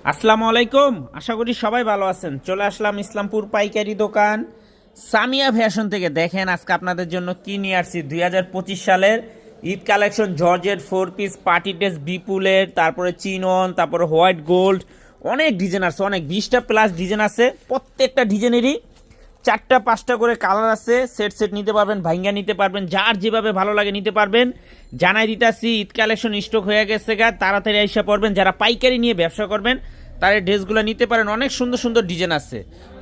আসসালামু আলাইকুম। আশা করি সবাই ভালো আছেন। চলে আসলাম ইসলামপুর পাইকারি দোকান সামিয়া ফ্যাশন থেকে। দেখেন আজকে আপনাদের জন্য কি নিয়ে আসছি। 2025 সালের Eid collection, georgette 4 piece party dress, বিপুলের, তারপরে চিনন, তারপরে হোয়াইট গোল্ড, অনেক ডিজাইন আছে, অনেক 20টা প্লাস ডিজাইন আছে। প্রত্যেকটা ডিজাইনেরই 4টা 5টা করে কালার আছে। সেট সেট নিতে পারবেন, ভাঙ্গা নিতে পারবেন, যার যেভাবে ভালো লাগে নিতে পারবেন। জানাই দিতাছি ঈদ কালেকশন স্টক হয়ে গেছে গা, তাড়াতাড়ি আইসা পড়বেন। যারা পাইকারি নিয়ে ব্যবসা করবেন তারা ড্রেসগুলো নিতে পারেন। অনেক সুন্দর সুন্দর ডিজাইন আছে।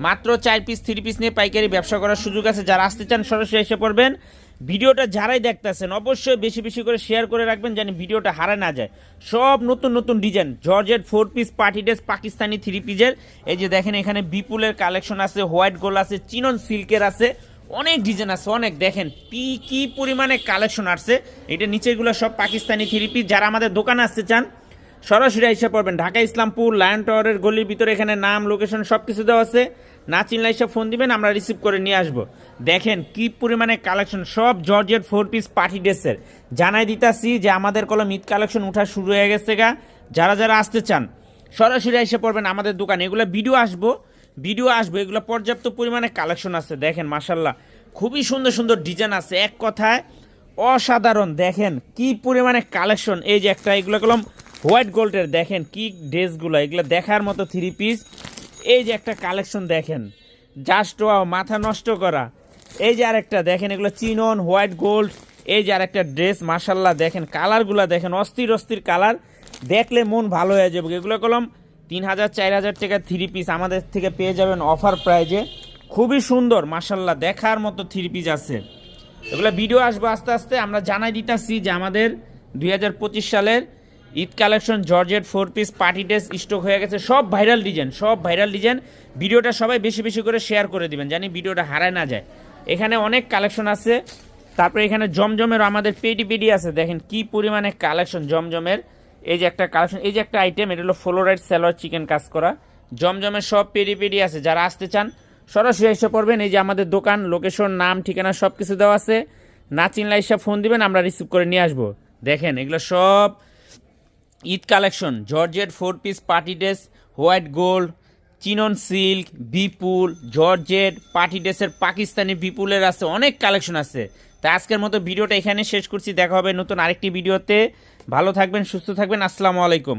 মাত্র 4 পিস 3 পিস নিয়ে পাইকারি ব্যবসা করার সুযোগ আছে। যারা আসতে চান সরাসরি এসে পড়বেন। ভিডিওটা যারাই দেখতেছেন অবশ্যই বেশি বেশি করে শেয়ার করে রাখবেন, যেন ভিডিওটা হারায় না যায়। সব নতুন নতুন design, georgette 4 piece party dress, Pakistani 3 পিসের। এই যে দেখেন এখানে বিপুলের কালেকশন আছে, হোয়াইট গোল্ড আছে, চিনন সিল্কের আছে, অনেক ডিজাইন আছে অনেক। দেখেন কি পরিমাণে কালেকশন আসছে। এটা নিচেরগুলো সব পাকিস্তানি 3 পিস। যারা আমাদের দোকানে আসতে চান সরাসরি আইসা পড়বেন। ঢাকা ইসলামপুর লায়ন টাওয়ারের গলির ভিতরে। এখানে নাম, লোকেশন সব কিছু দেওয়া আছে। না চিনলে এসে ফোন দিবেন, আমরা রিসিভ করে নিয়ে আসবো। দেখেন কি পরিমাণে কালেকশন, সব জর্জেট 4 পিস পার্টি ড্রেসের। জানাই দিতাছি যে আমাদের কলম ঈদ কালেকশন উঠা শুরু হয়ে গেছে গা। যারা যারা আসতে চান সরাসরি এসে পড়বেন আমাদের দোকানে। এগুলো ভিডিও আসবো, এগুলো পর্যাপ্ত পরিমাণে কালেকশন আছে। দেখেন মাশাল্লাহ খুবই সুন্দর সুন্দর ডিজাইন আছে। এক কথায় অসাধারণ। দেখেন কি পরিমাণে কালেকশন। এই যে একটা, এগুলো কলম হোয়াইট গোল্ডের। দেখেন কি ড্রেসগুলো, এগুলো দেখার মতো 3 পিস। এই যে একটা কালেকশন দেখেন, জাস্ট ওয়াও, মাথা নষ্ট করা। এই যে আরেকটা দেখেন, এগুলো চিনন হোয়াইট গোল্ড। এই যে আরেকটা ড্রেস মাশাল্লাহ, দেখেন কালারগুলো দেখেন, অস্থির অস্থির কালার, দেখলে মন ভালো হয়ে যাবে। এগুলো কলম 3000 4000 টাকা 3 পিস আমাদের থেকে পেয়ে যাবেন অফার প্রাইজে। খুবই সুন্দর মাশাল্লাহ, দেখার মতো 3 পিস আছে। এগুলো ভিডিও আসবো আস্তে আস্তে। আমরা জানাই দিতেছি যে আমাদের 2025 সালের Eid collection georgette 4 piece party dress stock হয়ে গেছে। সব ভাইরাল ডিজাইন। ভিডিওটা সবাই বেশি বেশি করে শেয়ার করে দিবেন, জানি ভিডিওটা হারায় না যায়। এখানে অনেক কালেকশন আছে। তারপরে এখানে জমজমের আমাদের পেডি আছে। দেখেন কি পরিমাণে কালেকশন জমজমের। এই যে একটা কালেকশন, এই যে একটা আইটেম, এটা হলো ফ্লোরাইড সালোয়ার চিকেন কাজ করা। জমজমের সব পেডি আছে। যারা আসতে চান সরাসরি এসে পড়বেন। এই যে আমাদের দোকান, লোকেশন, নাম, ঠিকানা সব কিছু দেওয়া আছে। না চিনলে এসে ফোন দিবেন, আমরা রিসিভ করে নিয়ে আসবো। দেখেন এগুলো সব Eid collection, georgette 4 piece party dress, white gold, chinon silk, বিপুল, জর্জেট পার্টি ড্রেসের পাকিস্তানি বিপুলের আছে, অনেক কালেকশন আছে। তাই আজকের মতো ভিডিওটা এখানে শেষ করছি। দেখা হবে নতুন আরেকটি ভিডিওতে। ভালো থাকবেন, সুস্থ থাকবেন। আসসালামু আলাইকুম।